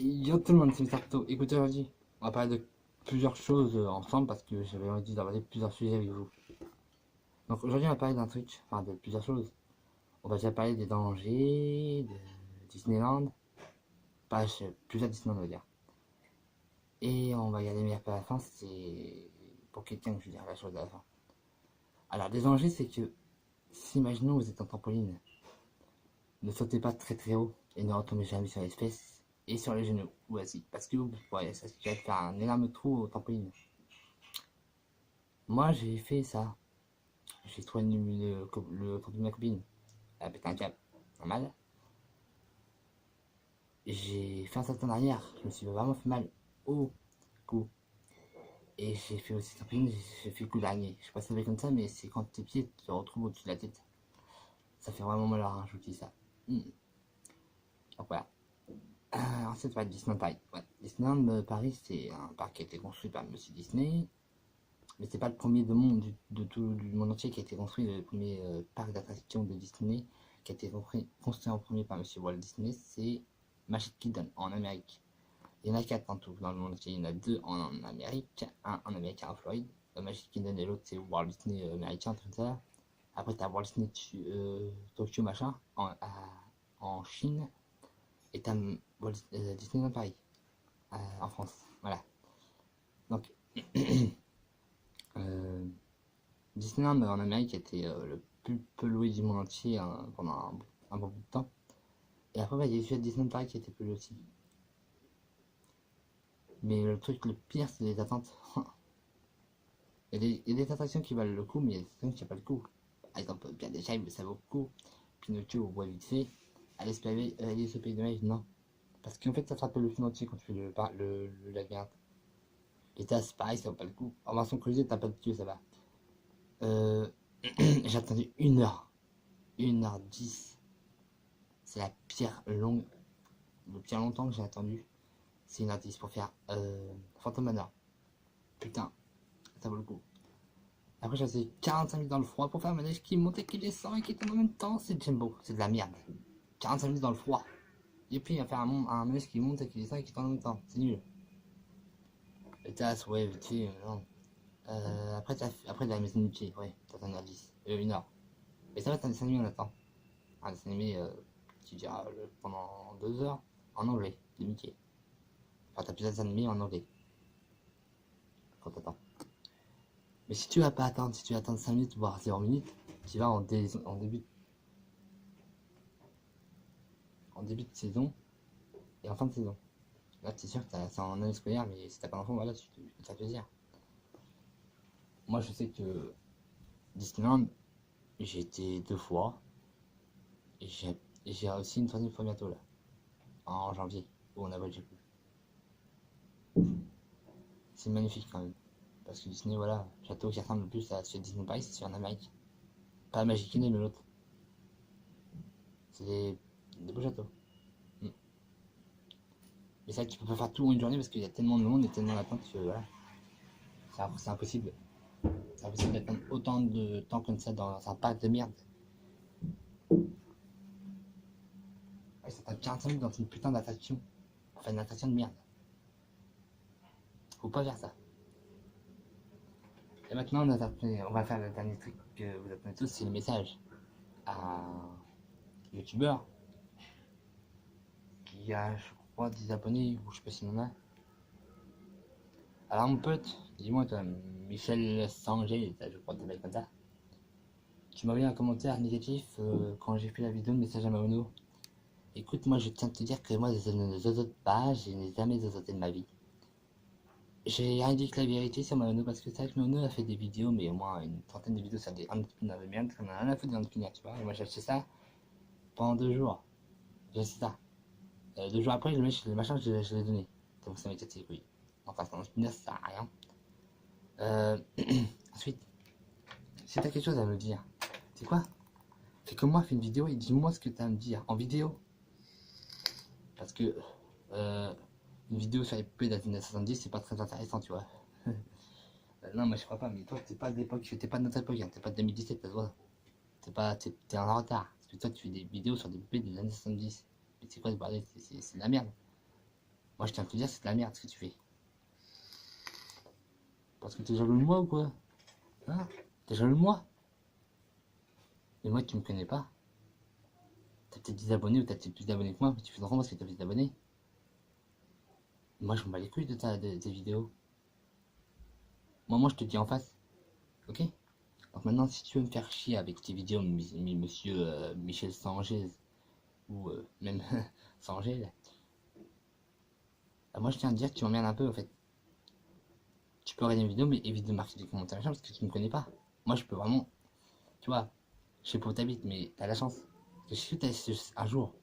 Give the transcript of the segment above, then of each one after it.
Yo tout le monde, c'est Sarto. Écoutez, aujourd'hui, on va parler de plusieurs choses ensemble parce que j'avais envie d'aborder plusieurs sujets avec vous. Donc aujourd'hui, on va parler d'un truc, enfin de plusieurs choses. On va déjà parler des dangers, de Disneyland, pas plusieurs Disneyland, on va dire. Et on va y aller, mais à la fin, c'est pour quelqu'un que je veux dire la chose à la fin. Alors, des dangers, c'est que si imaginons vous êtes en trampoline, ne sautez pas très très haut et ne retombez jamais sur les fesses et sur les genoux ou assis parce que vous pourriez ça va faire un énorme trou au trampoline. Moi, j'ai fait ça. J'ai trouvé le compte de ma copine. Elle a pété un câble. Normal. J'ai fait un salto en arrière. Je me suis vraiment fait mal au cou. Et j'ai fait aussi trampoline. J'ai fait le coup d'araignée. Je sais pas si ça fait comme ça, mais c'est quand tes pieds te retrouvent au-dessus de la tête. Ça fait vraiment mal à un, je vous dis ça. Donc voilà. Ensuite, ouais, Disneyland Paris. Ouais. Disneyland Paris, c'est un parc qui a été construit par Monsieur Disney. Mais c'est pas le premier de tout du monde entier qui a été construit. Le premier parc d'attractions de Disney qui a été construit en premier par Monsieur Walt Disney, c'est Magic Kingdom en Amérique. Il y en a 4 en tout dans le monde entier. Il y en a 2 en Amérique, un en Amérique, un en Floride. Magic Kingdom et l'autre c'est Walt Disney américain, tout ça. Après t'as Walt Disney Tokyo machin en Chine. Et t'as Disneyland Paris en France. Voilà. Donc euh, Disneyland en Amérique était le plus peu loué du monde entier pendant un bon bout de temps. Et après, bah, il y a eu Disneyland Paris qui était plus loué aussi. Mais le truc le pire, c'est les attentes. Il y a des attractions qui valent le coup, mais il y a des attractions qui valent pas le coup. Par exemple, bien déjà, ça vaut le coup. Pinocchio, on voit vite fait. Alice au Pays de Magie, non. Parce qu'en fait, ça te rappelle le film entier quand tu fais le labyrinthe. Les tasses, pareil, ça vaut pas le coup. En version creusée, t'as pas de tuyau, ça va. Euh, j'ai attendu 1 heure. 1h10. C'est la pire longue, le pire longtemps que j'ai attendu. C'est 1h10 pour faire Phantom Manor. Putain, ça vaut le coup. Après, j'ai passé 45 minutes dans le froid pour faire un manège qui montait, qui descend et qui tombe en même temps. C'est Jumbo, c'est de la merde. 45 minutes dans le froid. Et puis, à faire un manège qui monte et qui descend et qui tombe en même temps. C'est nul. Et t'as, ouais, vite fait, non. Après, de la maison du pied, ouais, t'as 1h10. 1 heure. Mais ça va, c'est un dessin animé, on attend. Un dessin animé qui dira pendant 2 heures en anglais, de Mickey. Enfin, t'as plusieurs animés en anglais. Quand t'attends. Mais si tu vas pas attendre, si tu vas attendre 5 minutes, voire 0 minutes, tu vas en début de saison et en fin de saison. Là, c'est sûr que c'est en année scolaire, mais si t'as pas d'enfant, voilà, tu peux te faire plaisir. Moi, je sais que Disneyland, j'ai été 2 fois et j'ai aussi une troisième fois bientôt là, en janvier ou en avril, je sais plus. C'est magnifique quand même. Parce que Disney, voilà, château qui ressemble le plus à celui de Disney Paris, c'est celui en Amérique. Pas Magic Kingdom, mais l'autre. C'est des beaux châteaux. Mm. Mais c'est vrai que tu peux pas faire tout en une journée parce qu'il y a tellement de monde et tellement d'attente que voilà, c'est impossible. C'est impossible d'attendre autant de temps comme ça dans un parc de merde. Ouais, ça tape 45 minutes dans une putain d'attraction. Enfin, une attraction de merde. Faut pas faire ça. Et maintenant, on va faire le dernier truc que vous attendez tous, c'est le message à un youtubeur qui a, je crois, 10 abonnés, ou je sais pas s'il en a. Alors, mon pote, dis-moi, toi, Michel Sanger, je crois que t'appelles comme ça. Tu m'as mis un commentaire négatif quand j'ai fait la vidéo de message à Maono. Écoute, moi, je tiens à te dire que moi, je ne zozote pas, je n'ai jamais zozoté de ma vie. J'ai rien dit que la vérité sur Maono parce que c'est vrai que Maono a fait des vidéos, mais au moins une trentaine de vidéos sur des entrepreneurs de merde, qu'on a rien à foutre des entrepreneurs, tu vois. Et moi, j'ai acheté ça pendant 2 jours. J'ai acheté ça. 2 jours après, le machin, je l'ai donné. Donc ça m'a cassé les couilles. Enfin, c'est un entrepreneur, ça sert à rien. Ensuite, si t'as quelque chose à me dire, c'est quoi? Fais comme moi, fais une vidéo et dis-moi ce que t'as à me dire en vidéo. Parce que une vidéo sur les poupées des années 70, c'est pas très intéressant, tu vois. Non, moi je crois pas, mais toi, t'es pas de l'époque, t'es pas de notre époque, hein, t'es pas de 2017, t'as toi. T'es en retard. Parce que toi, tu fais des vidéos sur des poupées des années 70. Mais c'est quoi ce bordel? C'est de la merde. Moi, je tiens à te dire, c'est de la merde ce que tu fais. Parce que t'es jaloux de moi ou quoi? Hein? T'es jaloux de moi? Et moi, tu me connais pas. T'as peut-être 10 abonnés ou t'as peut-être plus d'abonnés que moi, mais tu fais drôle parce que t'as plus d'abonnés. Moi, je m'en bats les couilles de tes vidéos. Moi, je te dis en face. Ok? Donc maintenant, si tu veux me faire chier avec tes vidéos, monsieur Michel Sangez, ou même Sangez, là, moi, je tiens à te dire que tu m'emmerdes un peu, en fait. Tu peux regarder une vidéo, mais évite de marquer des commentaires parce que tu me connais pas. Moi, je peux vraiment, tu vois, je sais pas où t'habites, mais t'as la chance. Parce que un jour,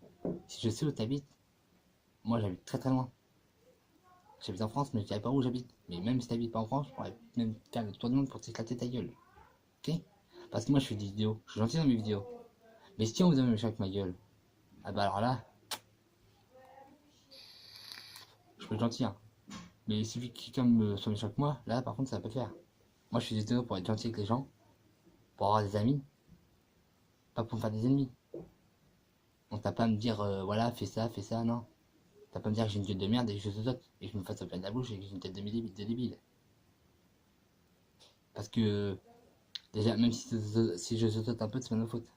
si je sais où t'habites, moi, j'habite très très loin. J'habite en France, mais je dirais pas où j'habite. Mais même si t'habites pas en France, je pourrais même faire le tour du monde pour t'éclater ta gueule. Ok? Parce que moi, je fais des vidéos. Je suis gentil dans mes vidéos. Mais si on vous a méchant avec ma gueule, ah bah alors là, je peux être gentil, hein. Mais il suffit que quelqu'un me soit méchant avec moi, là, par contre, ça va pas le faire. Moi, je fais des vidéos pour être gentil avec les gens, pour avoir des amis, pas pour me faire des ennemis. Donc t'as pas à me dire, voilà, fais ça, non. T'as pas à me dire que j'ai une gueule de merde et que je saute et que je me fasse plein de la bouche et que j'ai une tête de débile. Parce que, déjà, même si je saute un peu, c'est pas ma faute.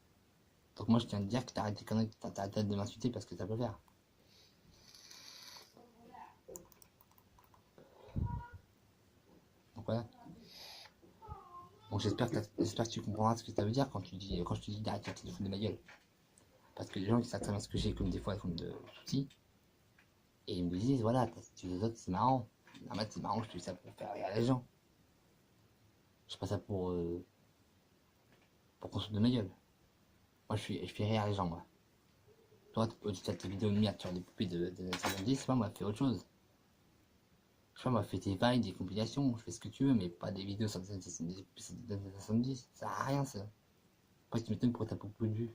Donc moi, je tiens à te dire que t'arrêtes tes conneries, t'arrêtes de m'insulter parce que ça peut faire. Donc voilà. Donc j'espère que tu comprendras ce que ça veut dire quand je te dis d'arrêter de te foutre de ma gueule. Parce que les gens qui savent très bien ce que j'ai, comme des fois ils font de soucis, et ils me disent voilà, tu les autres c'est marrant. En fait c'est marrant, je fais ça pour faire rire les gens. Je fais pas ça pour qu'on se foute de ma gueule. Moi je fais rire les gens moi. Toi, tu as tes vidéos de merde sur des poupées des années 70, c'est pas moi, fais autre chose. Je sais pas moi, fais tes vagues, des compilations, je fais ce que tu veux, mais pas des vidéos sur des années 70, ça sert à rien ça. Après tu m'étonnes pourquoi t'as beaucoup de vues.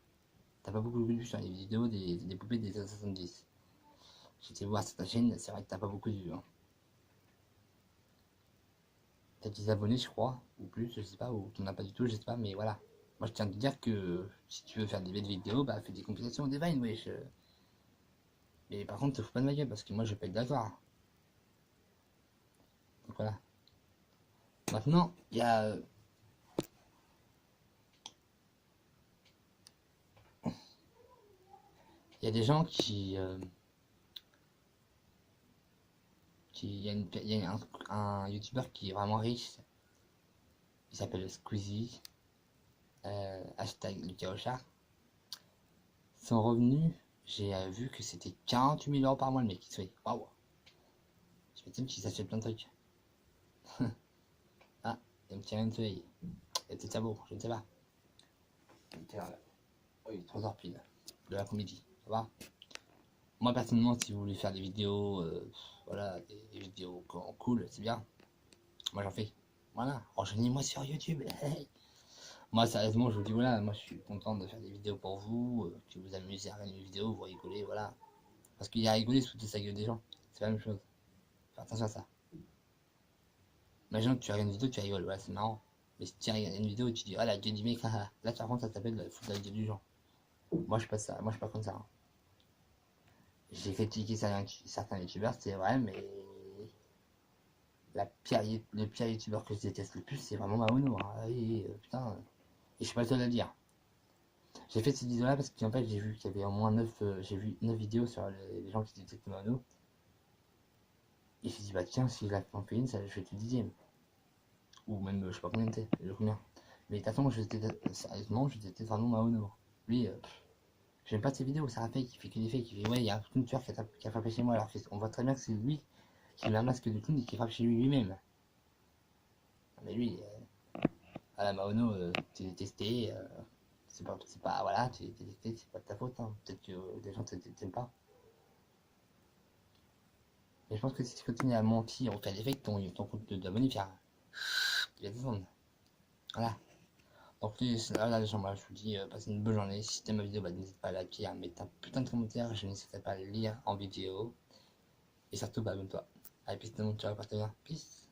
T'as pas beaucoup de vues sur les vidéos des poupées des années 70. J'étais voir sur ta chaîne, c'est vrai que t'as pas beaucoup de vues. Hein. T'as 10 abonnés, je crois, ou plus, je sais pas, ou t'en as pas du tout, je sais pas, mais voilà. Moi, je tiens à te dire que si tu veux faire des belles vidéos, bah fais des compilations, des vines, wesh. Mais par contre, te fous pas de ma gueule, parce que moi, je vais pas être d'accord. Donc voilà. Maintenant, il y a des gens il y a un youtubeur qui est vraiment riche, il s'appelle Squeezie, hashtag Lucas Ochard. Son revenu, j'ai vu que c'était 48 000 € par mois le mec, il se fait. Waouh! Je m'étonne qu'il s'achète plein de trucs. Ah, il y a un petit rayon de soleil. Il y a peut-être ça beau, je ne sais pas. Oui, 3 h pile de l'après-midi, ça va? Moi personnellement, si vous voulez faire des vidéos, voilà, des vidéos cool, c'est bien. Moi j'en fais. Voilà, rejoignez-moi sur YouTube. Hey. Moi sérieusement, je vous dis voilà, moi je suis content de faire des vidéos pour vous, que vous amusez à regarder mes vidéos, vous rigolez, voilà. Parce qu'il y a rigolé sous sa gueule des gens, c'est la même chose. Fais attention à ça. Imagine que tu regardes une vidéo, tu rigoles, voilà, c'est marrant. Mais si tu regardes une vidéo et tu dis, ah la gueule du mec, là par contre ça s'appelle foutre la gueule du genre. Moi je suis pas ça, moi je suis pas comme ça. Hein. J'ai critiqué certains youtubeurs, c'est vrai, mais le pire youtubeur que je déteste le plus, c'est vraiment Maono. Hein. Et, putain, et je suis pas le seul à le dire. J'ai fait cette vidéo là parce qu'en fait j'ai vu qu'il y avait au moins 9, j'ai vu 9 vidéos sur les gens qui détestent Maono. Et je me suis dit, bah tiens, si je en fais une, ça, je vais être le 10ème. Ou même, je sais pas combien c'était, combien. Mais de toute façon, sérieusement, je déteste vraiment Maono. Lui, j'aime pas de ses vidéos, c'est un fake, il fait que des fakes. Il fait, ouais, il y a un clown tueur qui a frappé chez moi, alors on voit très bien que c'est lui qui met un masque de clown et qui frappe chez lui-même. Mais lui, à la Maono, t'es détesté, c'est pas, voilà, t'es détesté, c'est pas de ta faute, hein. Peut-être que les gens t'aiment pas. Mais je pense que si tu continues à mentir ou faire des fakes, ton compte d'abonnés, il va descendre. Voilà. Donc là, les gens, moi, je vous dis, passez une bonne journée. Si t'aimes ma vidéo, bah, n'hésite pas à liker, à mettre un putain de commentaire. Je n'hésiterai pas à les lire en vidéo. Et surtout, bah, abonne-toi. Allez, peace tout le monde, ciao, partenaire. Peace.